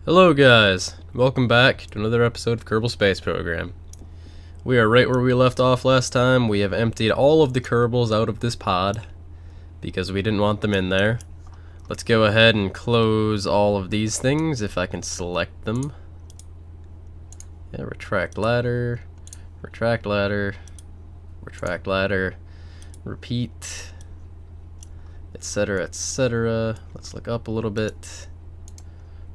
Hello guys, welcome back to another episode of Kerbal Space Program. We are right where we left off last time. We have emptied all of the Kerbals out of this pod because we didn't want them in there. Let's go ahead and close all of these things if I can select them. Yeah, retract ladder, retract ladder, retract ladder, repeat, etc, etc. Let's look up a little bit.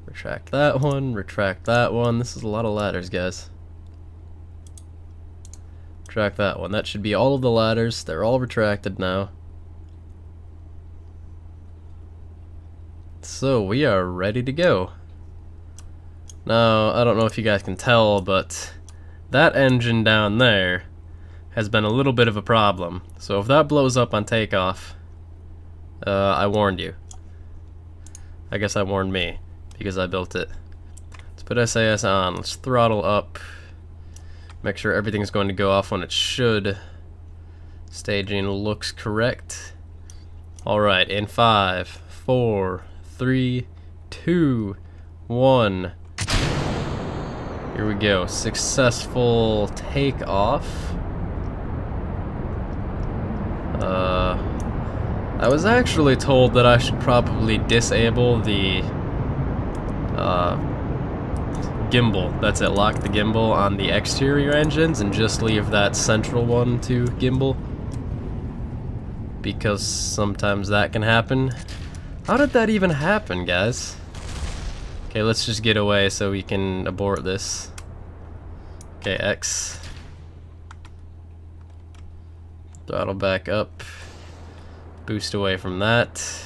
Retract that one, retract that one. This is a lot of ladders, guys. Retract that one. That should be all of the ladders. They're all retracted now. So we are ready to go. Now, I don't know if you guys can tell, but that engine down there has been a little bit of a problem. So if that blows up on takeoff, I warned you. I guess I warned me, because I built it. Let's put SAS on. Let's throttle up. Make sure everything's going to go off when it should. Staging looks correct. Alright, in 5, 4, 3, 2, 1. Here we go. Successful takeoff. I was actually told that I should probably disable the gimbal. That's it, lock the gimbal on the exterior engines and just leave that central one to gimbal, because sometimes that can happen. How did that even happen, guys? Okay, let's just get away so we can abort this. Okay, X. Throttle back up. Boost away from that.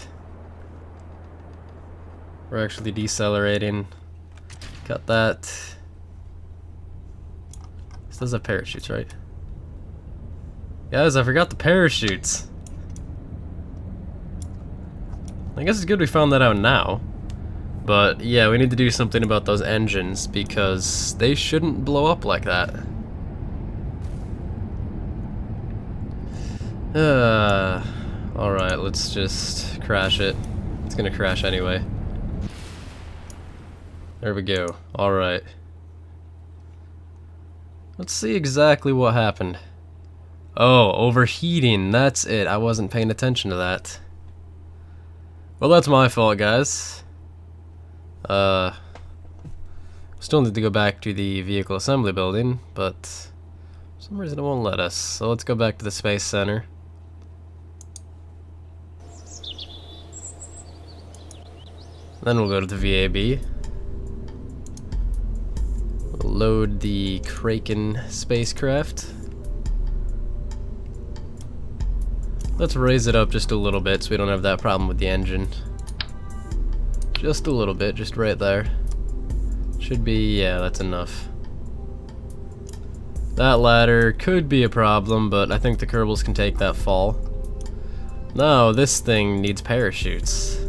We're actually decelerating. Cut that. This does have parachutes, right? Guys, I forgot the parachutes. I guess it's good we found that out now. But yeah, we need to do something about those engines because they shouldn't blow up like that. Alright, let's just crash it. It's gonna crash anyway. There we go. Alright. Let's see exactly what happened. Oh, overheating. That's it. I wasn't paying attention to that. Well, that's my fault, guys. Still need to go back to the vehicle assembly building, but for some reason it won't let us. So let's go back to the Space Center. Then we'll go to the VAB. We'll load the Kraken spacecraft. Let's raise it up just a little bit so we don't have that problem with the engine. Just a little bit, just right there. Should be, yeah, that's enough. That ladder could be a problem, but I think the Kerbals can take that fall. No, this thing needs parachutes.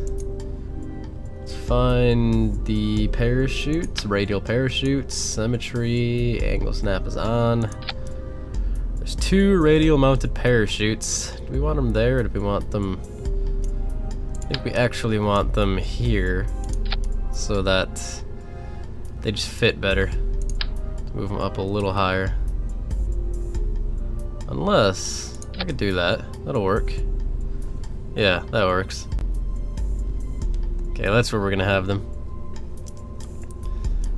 Find the parachutes, radial parachutes, symmetry, angle snap is on. There's 2 radial mounted parachutes. Do we want them there or do we want them? I think we actually want them here so that they just fit better. Let's move them up a little higher. Unless I could do that. That'll work. Yeah, that works. Okay, that's where we're gonna have them.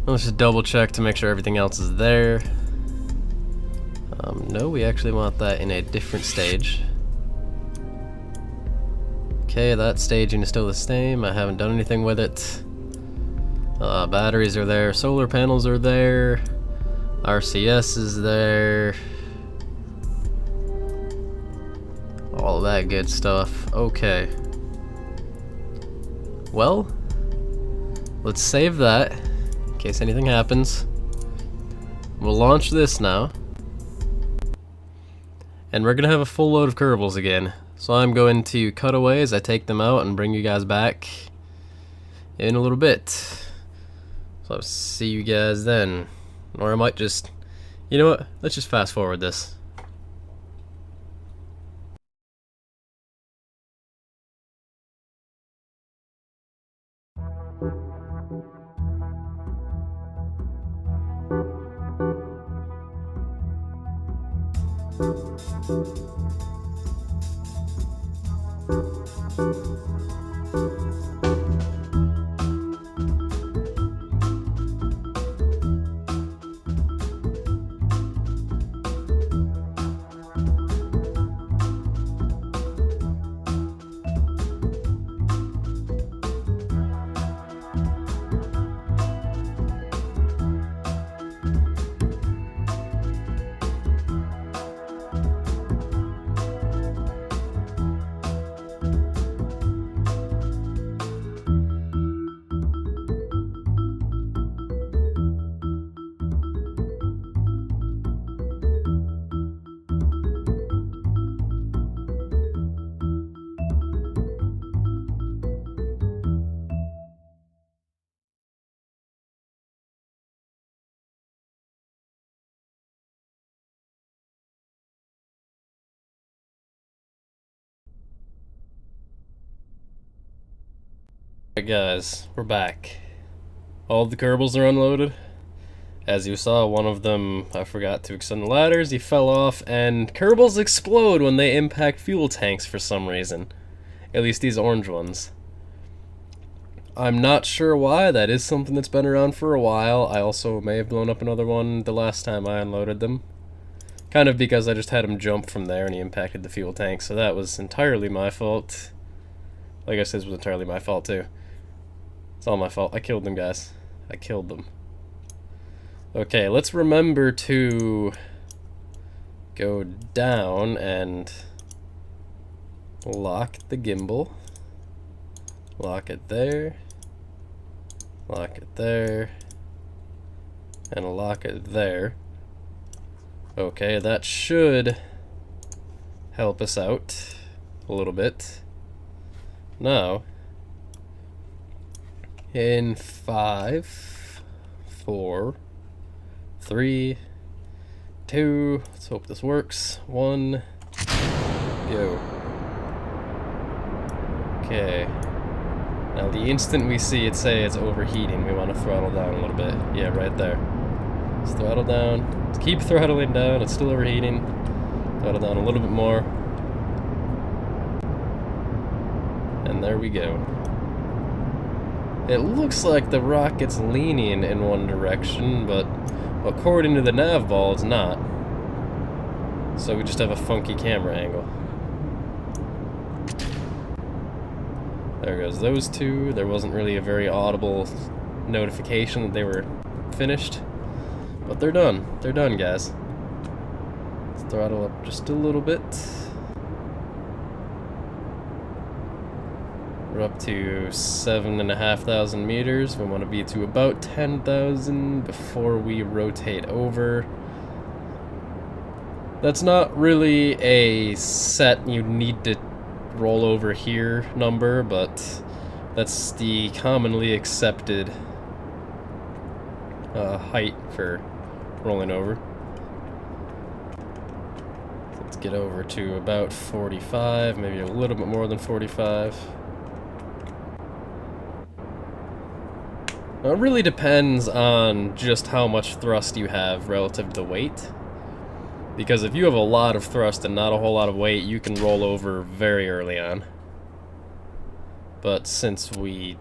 Let's just double check to make sure everything else is there. No, we actually want that in a different stage. Okay, that staging is still the same. I haven't done anything with it. Batteries are there, solar panels are there, RCS is there. All that good stuff. Okay. Well, let's save that in case anything happens. We'll launch this now. And we're gonna have a full load of Kerbals again. So I'm going to cut away as I take them out and bring you guys back in a little bit. So I'll see you guys then. Or I might just, you know what, let's just fast forward this. Alright guys, we're back. All the Kerbals are unloaded. As you saw, one of them, I forgot to extend the ladders, he fell off, and Kerbals explode when they impact fuel tanks for some reason. At least these orange ones. I'm not sure why, that is something that's been around for a while. I also may have blown up another one the last time I unloaded them. Kind of because I just had him jump from there and he impacted the fuel tank, so that was entirely my fault. Like I said, it was entirely my fault too. It's all my fault. I killed them, guys. I killed them. Okay, let's remember to go down and lock the gimbal. Lock it there. Lock it there. And lock it there. Okay, that should help us out a little bit. Now, in 5, 4, 3, 2, let's hope this works. 1, go. Okay. Now the instant we see it say it's overheating, we want to throttle down a little bit. Yeah, right there. Let's throttle down. Let's keep throttling down. It's still overheating. Throttle down a little bit more. And there we go. It looks like the rocket's leaning in one direction, but according to the nav ball, it's not. So we just have a funky camera angle. There goes those two. There wasn't really a very audible notification that they were finished. But they're done. They're done, guys. Let's throttle up just a little bit. We're up to 7,500 meters. We want to be to about 10,000 before we rotate over. That's not really a set you need to roll over here number, but that's the commonly accepted height for rolling over. Let's get over to about 45, maybe a little bit more than 45. Now, it really depends on just how much thrust you have relative to the weight. Because if you have a lot of thrust and not a whole lot of weight, you can roll over very early on. But since we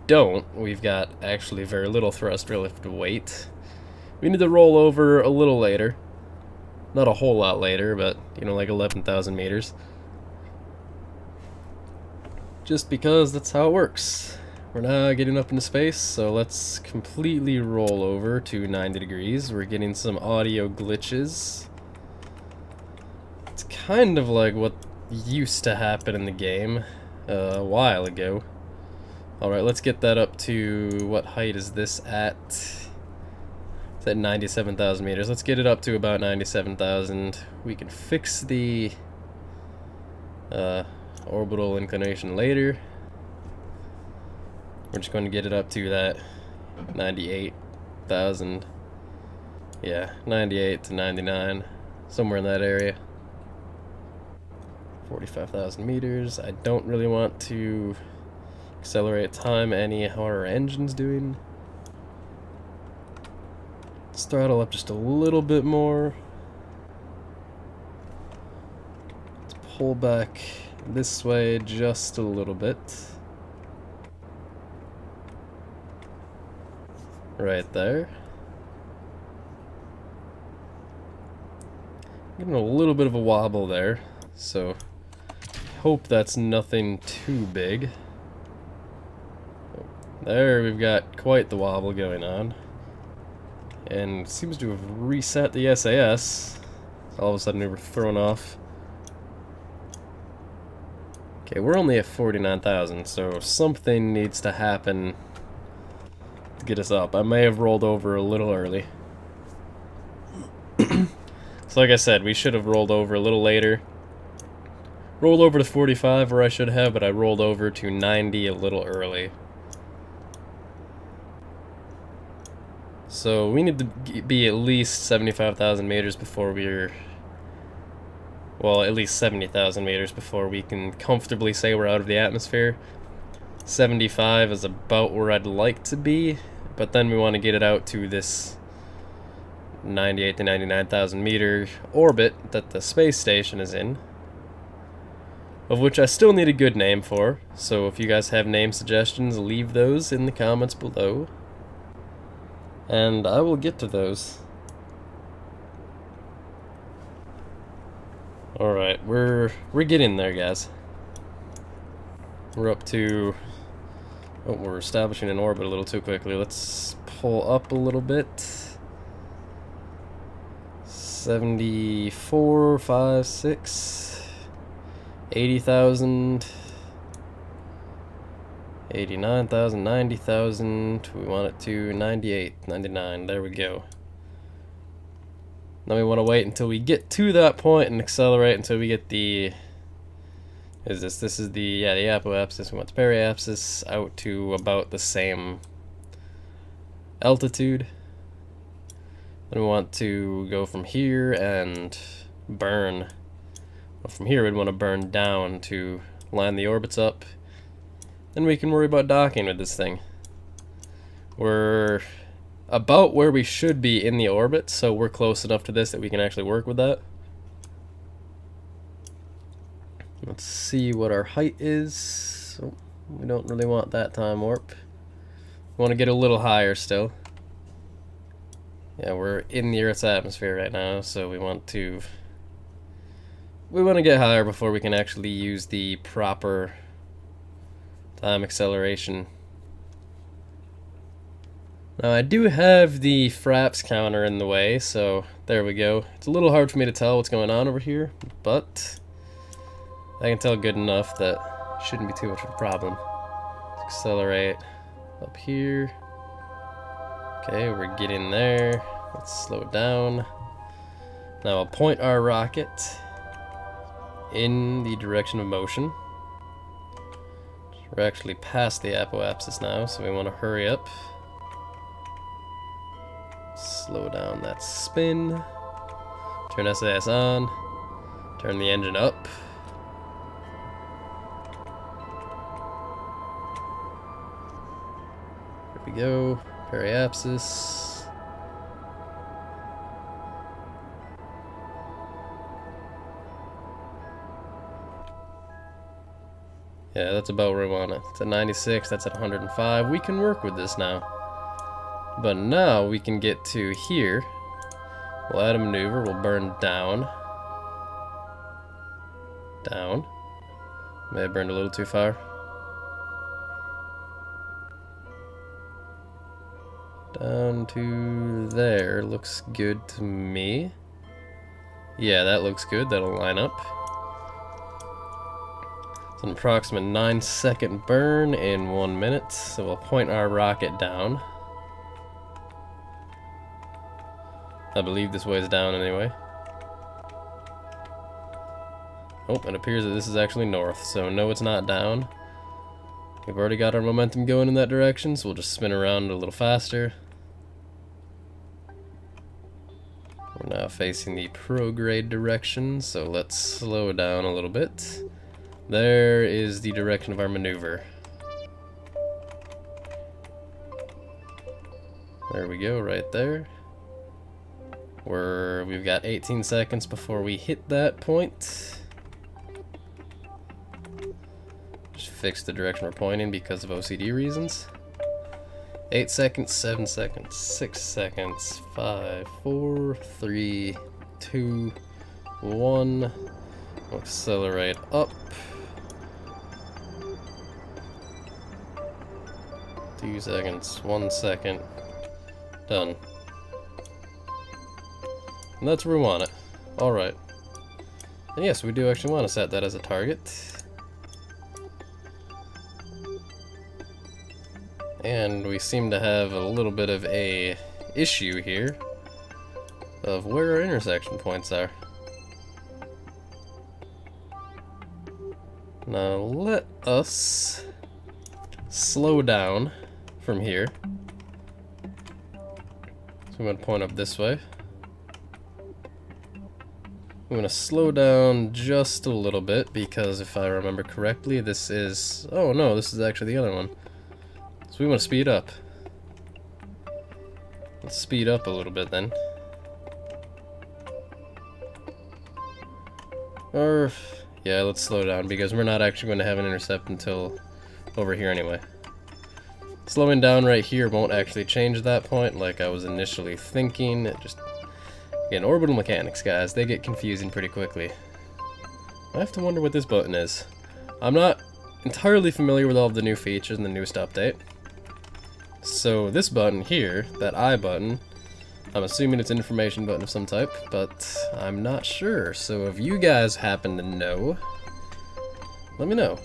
don't, we've got actually very little thrust relative to weight. We need to roll over a little later. Not a whole lot later, but, you know, like 11,000 meters. Just because that's how it works. We're now getting up into space, so let's completely roll over to 90 degrees. We're getting some audio glitches. It's kind of like what used to happen in the game a while ago. Alright, let's get that up to, what height is this at? It's at 97,000 meters. Let's get it up to about 97,000. We can fix the orbital inclination later. We're just going to get it up to that 98,000. Yeah, 98 to 99. Somewhere in that area. 45,000 meters. I don't really want to accelerate time any how our engine's doing. Let's throttle up just a little bit more. pull back this way just a little bit. Right there. Getting a little bit of a wobble there, so hope that's nothing too big. There, we've got quite the wobble going on. And seems to have reset the SAS. All of a sudden we were thrown off. Okay, we're only at 49,000, so something needs to happen to get us up. I may have rolled over a little early. So like I said, we should have rolled over a little later. Rolled over to 45 where I should have, but I rolled over to 90 a little early. So we need to be at least 75,000 meters before we're... well, at least 70,000 meters before we can comfortably say we're out of the atmosphere. 75 is about where I'd like to be, but then we want to get it out to this 98 to 99,000 meter orbit that the space station is in, of which I still need a good name for. So if you guys have name suggestions, leave those in the comments below, and I will get to those. Alright, we're getting there, guys. We're up to... oh, we're establishing an orbit a little too quickly. Let's pull up a little bit. 74, 5, 6, 80,000, 89,000, 90,000. We want it to 98, 99. There we go. Now we want to wait until we get to that point and accelerate until we get the... this is the, yeah, the apoapsis. We want the periapsis out to about the same altitude. Then we want to go from here and burn. Well, from here we'd want to burn down to line the orbits up. Then we can worry about docking with this thing. We're about where we should be in the orbit, so we're close enough to this that we can actually work with that. Let's see what our height is. Oh, we don't really want that time warp. We want to get a little higher still. Yeah, we're in the Earth's atmosphere right now, so we want to get higher before we can actually use the proper time acceleration. Now I do have the fraps counter in the way, so there we go. It's a little hard for me to tell what's going on over here, but I can tell good enough that it shouldn't be too much of a problem. Let's accelerate up here. Okay, we're getting there. Let's slow down. Now I'll point our rocket in the direction of motion. We're actually past the apoapsis now, so we want to hurry up. Slow down that spin. Turn SAS on. Turn the engine up. Here we go. Periapsis. Yeah, that's about where we want it. It's at 96, that's at 105. We can work with this now. But now we can get to here. We'll add a maneuver, we'll burn down. Down. May have burned a little too far. Down to there, looks good to me. Yeah, that looks good, that'll line up. It's an approximate 9-second burn in 1 minute, so we'll point our rocket down. I believe this way is down anyway. Oh, it appears that this is actually north, so no, it's not down. We've already got our momentum going in that direction, so we'll just spin around a little faster. We're now facing the prograde direction, so let's slow down a little bit. There is the direction of our maneuver. There we go, right there. We've got 18 seconds before we hit that point. fix the direction we're pointing because of OCD reasons. 8 seconds, 7 seconds, 6 seconds, 5, 4, 3, 2, 1. We'll accelerate up. 2 seconds, 1 second. Done. And that's where we want it. Alright. And yes, we do actually want to set that as a target. And we seem to have a little bit of a issue here of where our intersection points are. Now let us slow down from here. So I'm going to point up this way. I'm going to slow down just a little bit because if I remember correctly, this is... oh no, this is actually the other one. So we want to speed up. Let's speed up a little bit then. Or, yeah, let's slow down because we're not actually going to have an intercept until over here anyway. Slowing down right here won't actually change that point like I was initially thinking. It just... again, orbital mechanics, guys, they get confusing pretty quickly. I have to wonder what this button is. I'm not entirely familiar with all of the new features in the newest update. So this button here, that I button, I'm assuming it's an information button of some type, but I'm not sure. So if you guys happen to know, let me know.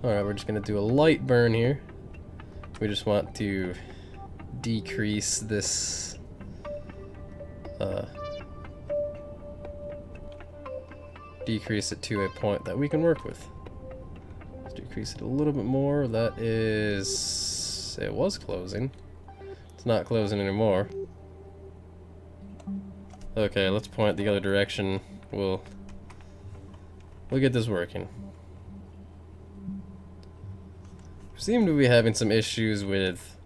Alright, we're just going to do a light burn here. We just want to decrease this decrease it to a point that we can work with. Let's decrease it a little bit more. That is... it was closing. It's not closing anymore. Okay, let's point the other direction. We'll get this working. We seem to be having some issues with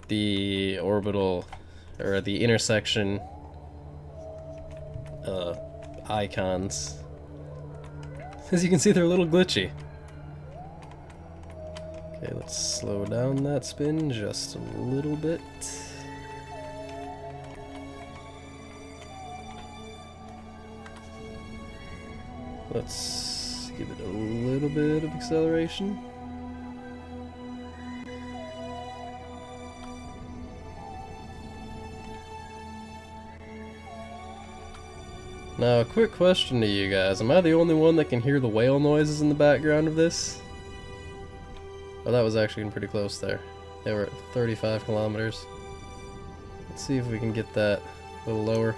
the orbital, or the intersection icons. As you can see, they're a little glitchy. Okay, let's slow down that spin just a little bit. Let's give it a little bit of acceleration. Now, a quick question to you guys. Am I the only one that can hear the whale noises in the background of this? Oh, that was actually pretty close there. They were at 35 kilometers. Let's see if we can get that a little lower.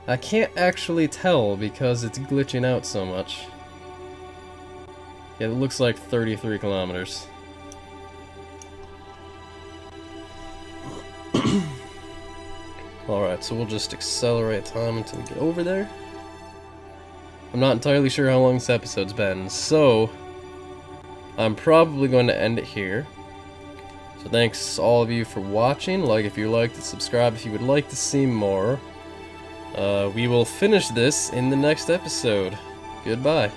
I can't actually tell because it's glitching out so much. Yeah, it looks like 33 kilometers. Alright, so we'll just accelerate time until we get over there. I'm not entirely sure how long this episode's been, so I'm probably going to end it here. So thanks all of you for watching. Like if you liked it, subscribe if you would like to see more. We will finish this in the next episode. Goodbye.